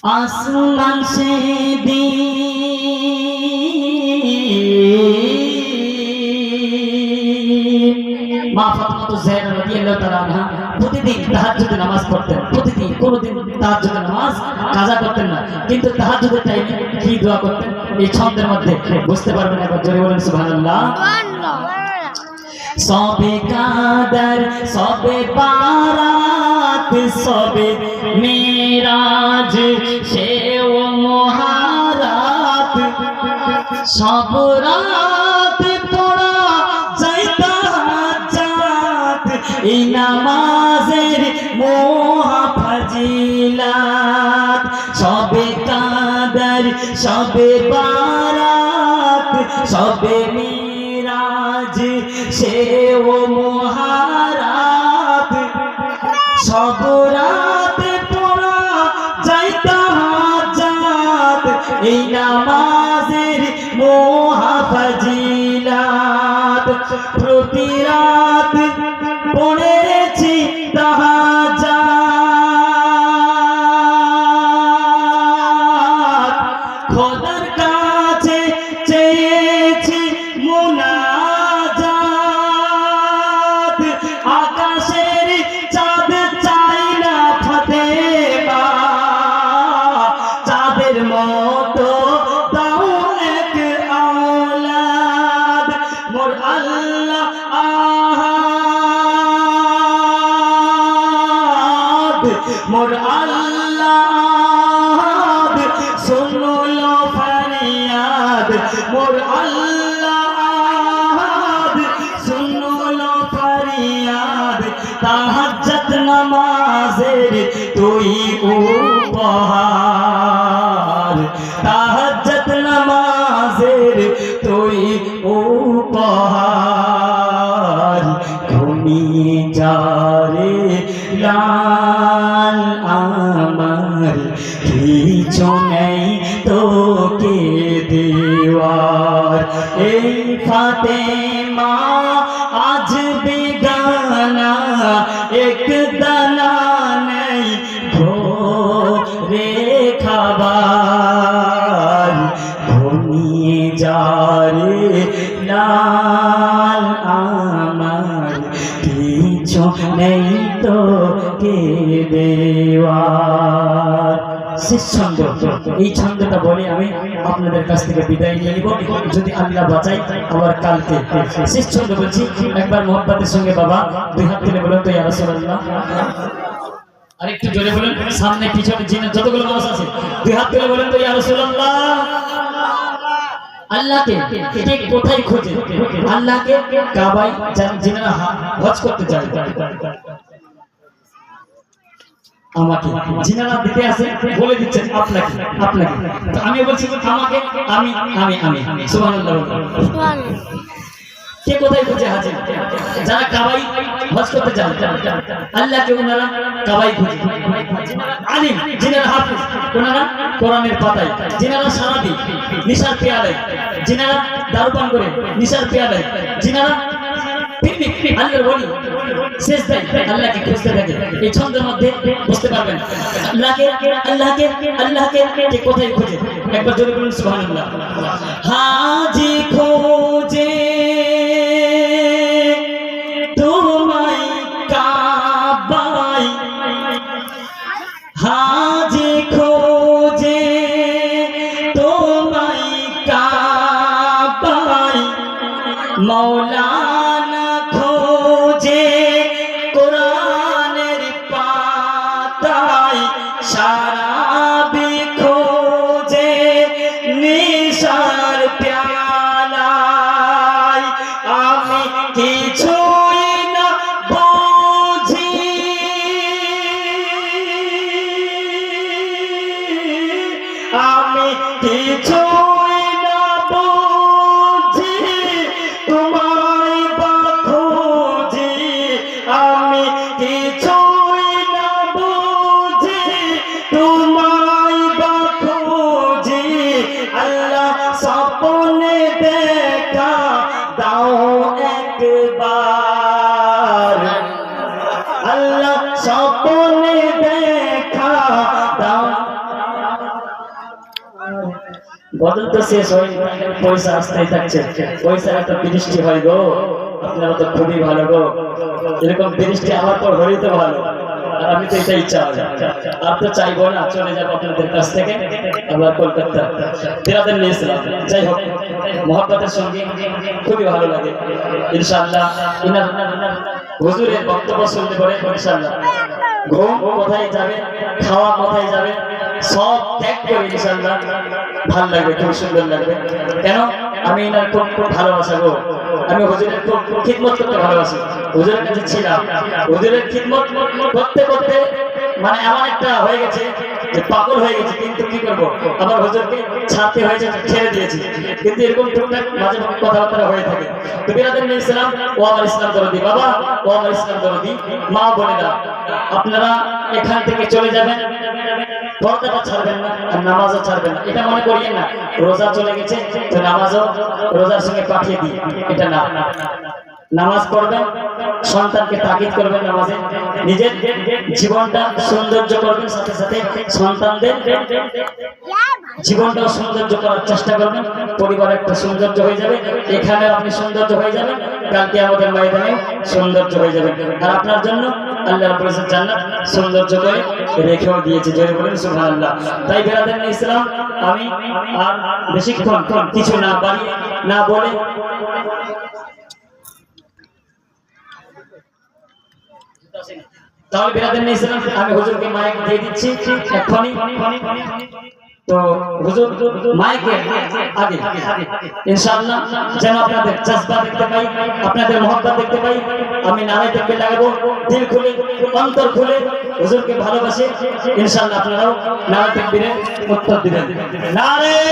आसमान से दी মা ফাতেমা জাহরা রাদিয়াল্লাহু তাআলা আনহা প্রতিদিন তাহাজ্জুদের নামাজ পড়তেন। প্রতিদিন কোনদিন তাহাজ্জুদের নামাজ কাজা করতেন না, কিন্তু তাহাজ্জুদের টাইমে কি দোয়া করতেন এই ছন্দের মধ্যে বুঝতে পারবেন। একবার জোরে বলেন সুবহানাল্লাহ। সবে কাদর সবে বারাত সবে মেরাজ সে ও মহারাত সব রাত পড়া যায় তাহাজ্জুদ এই নামাজের মহাফজিলাত। সবে কাদর সবে বারাত সবে মেরাজ সে ও মহারাত সব রাত পড়া যায় তাহাজ্জুদ এই নামাজের মহাফজিলাত। প্রতি রাত পড়েছি তাহাজ্জুদ খোদার কাছে চেয়েছি মুনাজাত। আকাশের চাঁদ চাই না ফাতেমা চাঁদের মতো দাও এক আওলাদ। মোর আল্লাহ আহাদ মোর আল্লাহ শুনলো ফরিয়াদ। মোর আল্লাহ শুনলো ফরিয়াদ। তাহাজ্জুদ নামাজের তুই উপহার তাহাজ্জুদ নামাজের তুই উপহার। ঘুমিয়ে যারে লাল আমার কিছু নেই তোকে দেওয়ার। এই ফাতেমা আজ বেগানা এক দানা নেই ঘরে খাবার। ঘুমিয়ে যারে লাল আমার কিছু নেই তোকে দেওয়ার। শেষ ছন্দ, এই ছন্দটা বলে আমি আপনাদের কাছ থেকে বিদায় নিয়ে নিব, যদি আল্লাহ বাঁচাই আবার কালকে। শেষ ছন্দ বলছি, একবার মোহাব্বতের সঙ্গে বাবা দুই হাত তুলে বলুন তো ইয়া রাসূলুল্লাহ। আর একটু জোরে বলুন, সামনে পিছনে জিনে যতগুলো মানুষ আছে দুই হাত তুলে বলুন তো ইয়া রাসূলুল্লাহ। আল্লাহকে ঠিক কোথায় খোঁজে? আল্লাহকে কাবায় জিনেরা হজ করতে যায়। আমাকে জিনারা দিতে আসে বলে দিচ্ছেন আপনাকে আপনাকে, তো আমি বলছি আমাকে আমি আমি আমি সুবহানাল্লাহ। কে কোথায় খুঁজে হাজির? যারা কাবাই হজ করতে যান আল্লাহকে ওনারা কাবাই খুঁজে। আলিম জিনারা হাফেজ ওনারা কোরআনের পাতায়, জিনারা সারাদি নিশার পেয়ালায়, জিনারা দারু পান করে নিশার পেয়ালায়, জিনারা আল্লাহর ওলি সেজদায় আল্লাহকে খুঁজতে থাকে। এই ছন্দের মধ্যে বুঝতে পারবেন আল্লাহকে আল্লাহকে আল্লাহকে কে কোথায় খোঁজে। একবার জোরে বলুন সুবহানাল্লাহ। হাজি খোঁজে তোমায় কাবায়, হাজি খোঁজে তোমায় কাবায়, মৌলানা খোঁজে কোরআনের পাতায়, সারাবি খোঁজে নিশার পেয়ালায়। আমি কিছুই না বুঝি আমি কিছুই না বুঝি তোমায় বাখুজি। আমি কিছুই না বুঝি তোমায় বাখুজি। আল্লাহ স্বপ্নে দেখা দাও একবার, আল্লাহ স্বপ্নে দেখা দাও বদল তো শেষ হয়নি, পয়সা আসতেই থাকছে, পয়সার একটা বৃষ্টি হয় গো, আপনারা তো খুবই ভালো গো, এরকম বৃষ্টি আমার পর হলেই তো ভালো। আর আমি তো এটাই চাই, আর তো চাইবো না চলে যাবো আপনাদের কাছ থেকে আবার কলকাতা বিরাদের নিয়েছিলাম। যাই হোক, মহব্বতের সঙ্গে খুবই ভালো লাগে। ইনশাআল্লাহ ইনার হুজুরের বক্তব্য শুনতে পারে ইনশাআল্লাহ ঘুম কোথায় যাবে, খাওয়া কোথায় যাবে, সব ত্যাগ করে ইনশাআল্লাহ ভালো লাগবে, খুব সুন্দর লাগবে। কেন আমি ইনার খুব ভালোবাসা গো, আমি হুজুরের খুব খিদমত করতে ভালোবাসি, হুজুরের কাছে ছিলাম, হুজুরের খিদমত করতে করতে মানে এমন একটা হয়ে গেছে যে পাগল হয়ে গেছে। কিন্তু কি করবো, আবার হুজুরকে ছাড়তে হয়েছে, ছেড়ে দিয়েছি। কিন্তু এরকম টুকটাক মাঝে মাঝে কথাবার্তা হয়ে থাকে। তো বিরাদের ইসলাম ও আমার ইসলাম দরদি বাবা, ও আমার ইসলাম দরদি মা বোনেরা, আপনারা এখান থেকে চলে যাবেন, পর্দাটা ছাড়বেন না আর নামাজও ছাড়বেন না। এটা মনে করিয়েন না রোজা চলে গেছে তো নামাজও রোজার সঙ্গে পাঠিয়ে দিই, এটা না। নামাজ পড়বেন, সন্তানকে তাকিদ করবেন নামাজে, নিজের জীবনটা সৌন্দর্য করবেন, সাথে সাথে সন্তানদের জীবনটাও সৌন্দর্য করার চেষ্টা করবেন। পরিবার একটা সৌন্দর্য হয়ে যাবে, এখানে আপনি সৌন্দর্য হয়ে যাবেন, কালকে আমাদের ময়দানে সৌন্দর্য হয়ে যাবে। আর আপনার জন্য আল্লাহ রাব্বুল ইজ্জত জান্নাত সৌন্দর্য করে রেখেও দিয়েছে, জোরে বলেন সুবহানাল্লাহ। তাই বেরাদার ইসলাম আমি আর বেশিক্ষণ কিছু না বাড়িয়ে না বলে তাহলে বেরাদার ইসলাম আমি হুজুরকে মাইক দিয়ে দিচ্ছি এক্ষুনি। তো হুজুর মাইকের আগে ইনশাআল্লাহ যেন আপনাদের জজবা দেখতে পাই, আপনাদের মহব্বত দেখতে পাই। আমি নারায়ে তাকবীর লাগাবো, দিল খুলে অন্তর খুলে হুজুরকে ভালোবাসে। ইনশাআল্লাহ আপনারাও নারায়ে তাকবীরের উত্তর দিবেন। নারায়ে